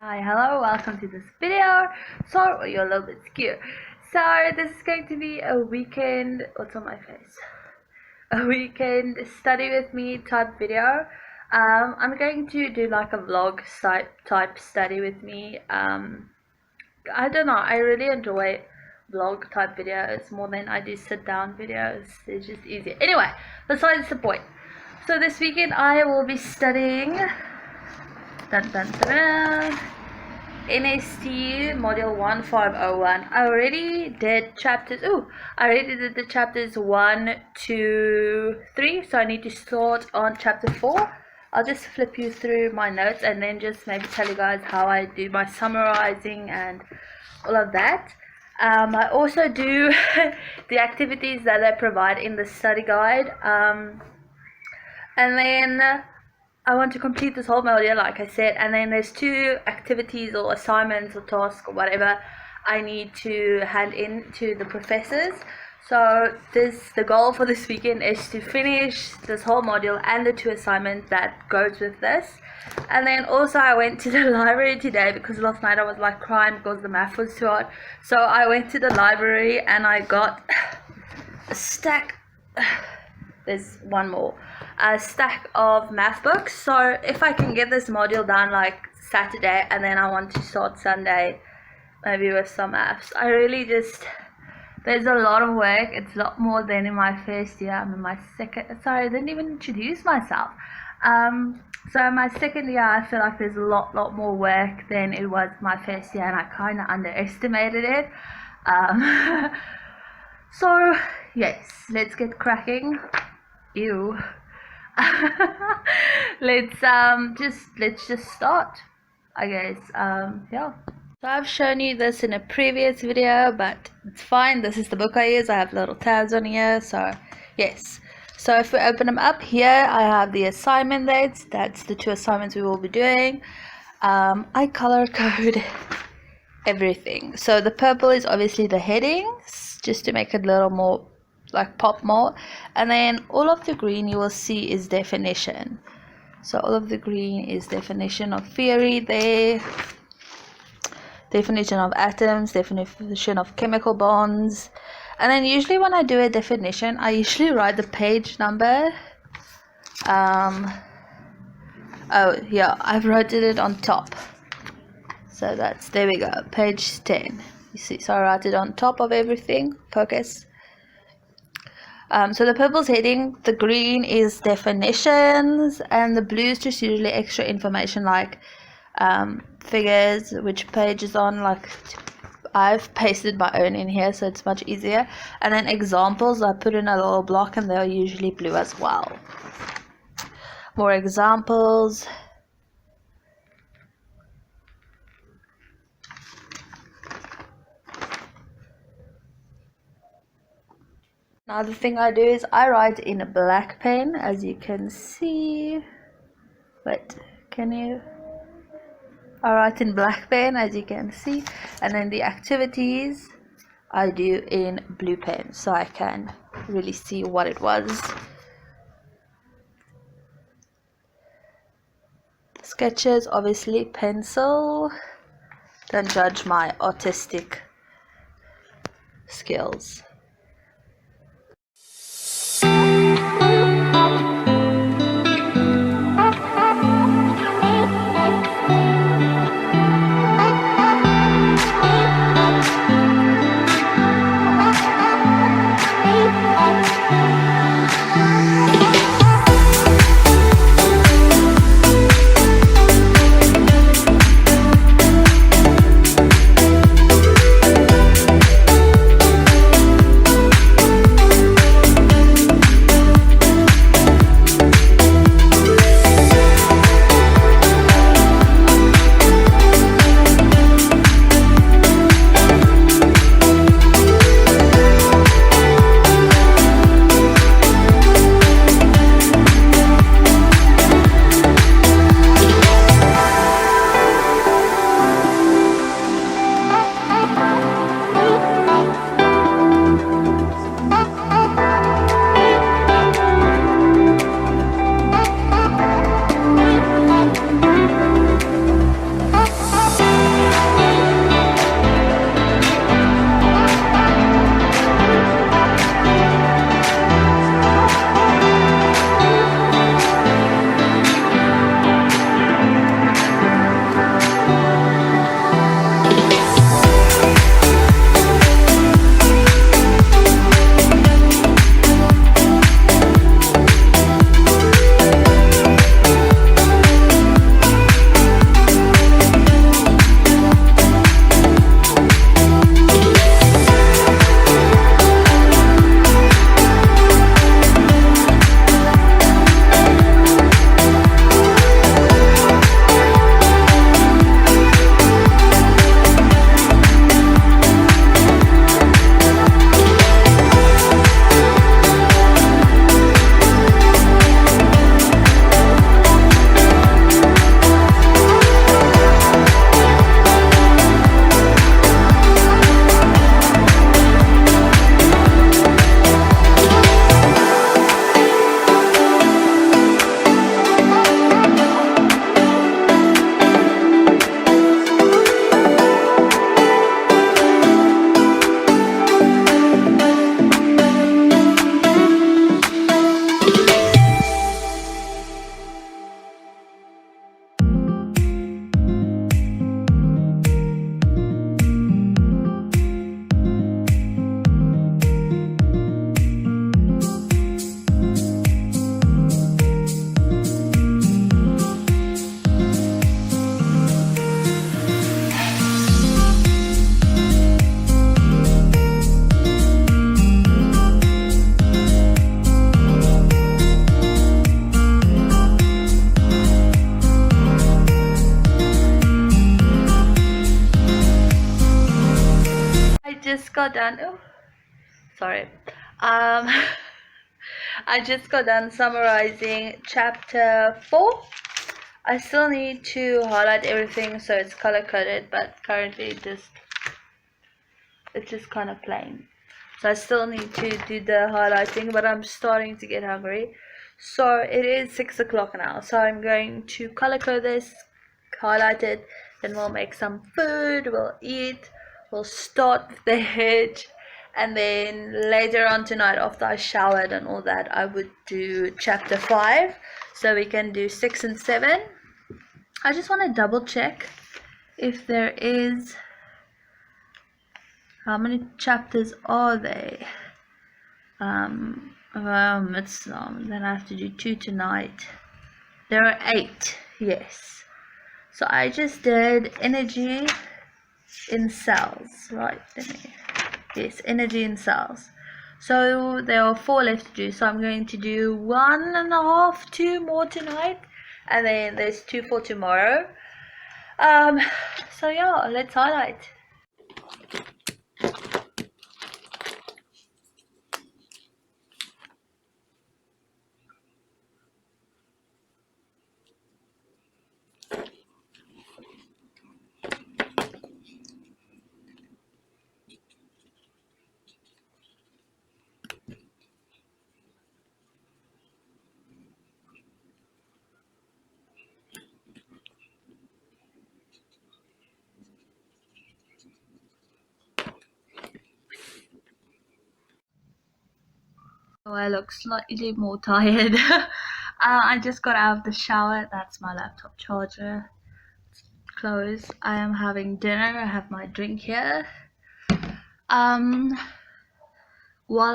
Hi, hello, welcome to this video. Sorry, you're a little bit scared. So this is going to be a weekend, what's on my face? A weekend study with me type video. I'm going to do like a vlog type study with me. I don't know, I really enjoy vlog type videos more than I do sit down videos. It's just easier. Anyway, besides the point. So this weekend I will be studying NST module 1501. I already did chapters. I already did the chapters 1 to 3, so I need to start on chapter 4. I'll just flip you through my notes and then just maybe tell you guys how I do my summarizing and all of that. I also do the activities that I provide in the study guide, and then I want to complete this whole module, like I said, and then there's 2 activities or assignments or tasks or whatever I need to hand in to the professors. So the goal for this weekend is to finish this whole module and the 2 assignments that goes with this. And then also I went to the library today because last night I was like crying because the math was too hard. So I went to the library and I got a stack. There's one more. A stack of math books. So if I can get this module done like Saturday and then I want to start Sunday maybe with some maths, I really just, there's a lot of work. It's a lot more than in my first year. I'm in my second, sorry, I didn't even introduce myself. So in my second year I feel like there's a lot more work than it was my first year, and I kind of underestimated it. So yes, let's get cracking. Ew. let's just start, I guess. Yeah, so I've shown you this in a previous video, but it's fine. This is the book I use. I have little tabs on here. So yes, so if we open them up here, I have the assignment dates. That's the 2 assignments we will be doing. I color code everything. So the purple is obviously the headings, just to make it a little more like pop more, and then all of the green you will see is definition. So all of the green is definition of theory there, definition of atoms, definition of chemical bonds, and then usually when I do a definition I usually write the page number. Oh yeah, I've written it on top, so that's, there we go, page 10. You see, so I write it on top of everything. Focus. So the purple's heading, the green is definitions, and the blue is just usually extra information like figures, which page is on. Like I've pasted my own in here so it's much easier, and then examples I put in a little block and they're usually blue as well. More examples. Another thing I do is I write in a black pen, as you can see. Wait, can you? I write in black pen, as you can see, and then the activities I do in blue pen, so I can really see what it was. Sketches, obviously pencil. Don't judge my artistic skills. just got done. Oh, sorry. I just got done summarizing chapter 4. I still need to highlight everything so it's color coded, but currently it's just kind of plain. So I still need to do the highlighting, but I'm starting to get hungry. So it is 6 o'clock now. So I'm going to color code this, highlight it, then we'll make some food, we'll eat, we'll start with the hedge, and then later on tonight after I showered and all that, I would do chapter 5. So we can do 6 and 7. I just want to double check if there is... How many chapters are they? It's then I have to do 2 tonight. There are 8, yes. So I just did energy in cells, right? Yes, energy in cells. So there are 4 left to do. So I'm going to do 1.5, 2 more tonight, and then there's 2 for tomorrow. So yeah, let's highlight. Oh, I look slightly more tired. I just got out of the shower. That's my laptop charger. Clothes. I am having dinner. I have my drink here. While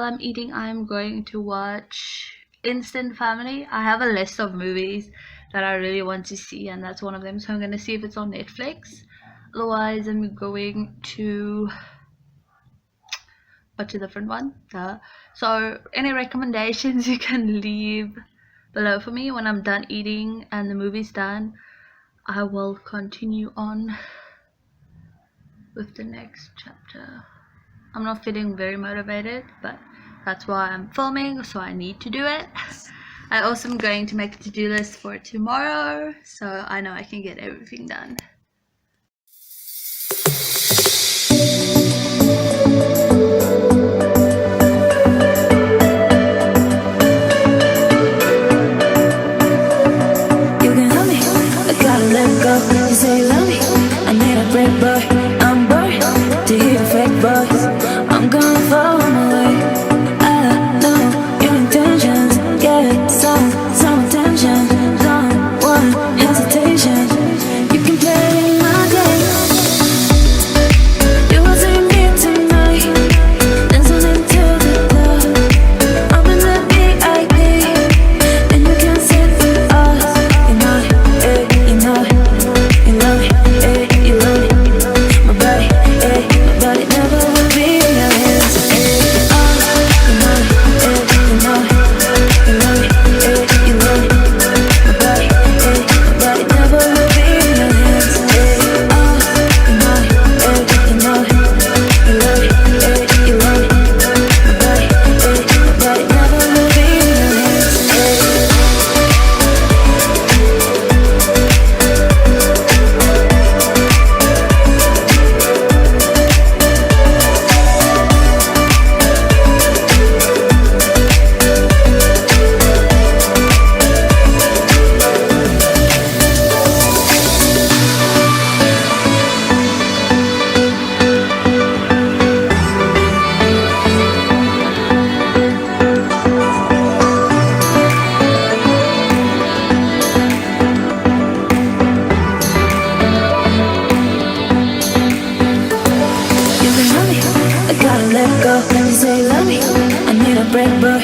I'm eating, I'm going to watch Instant Family. I have a list of movies that I really want to see, and that's one of them. So I'm going to see if it's on Netflix. Otherwise, I'm going to... But a different one. So any recommendations you can leave below for me. When I'm done eating and the movie's done, I will continue on with the next chapter. I'm not feeling very motivated, but that's why I'm filming, so I need to do it. I also am going to make a to-do list for tomorrow, so I know I can get everything done. You say you love me, I need a break, boy. I'm bored to hear your fake voice. I'm gonna follow my way. I know your intentions, yeah, some attention, don't want hesitation. You can play my game. You will see me tonight, dancing into the club. I'm in the VIP, and you can sit with us. You know, you know. You love me, you love me. My body never will be in your hands. You know me, you know me. You love me, you love me. My body never will be in your hands. You know me, you know me. You love me, you love me. My body never will be in your hands. You say you love me, I need a break, boy.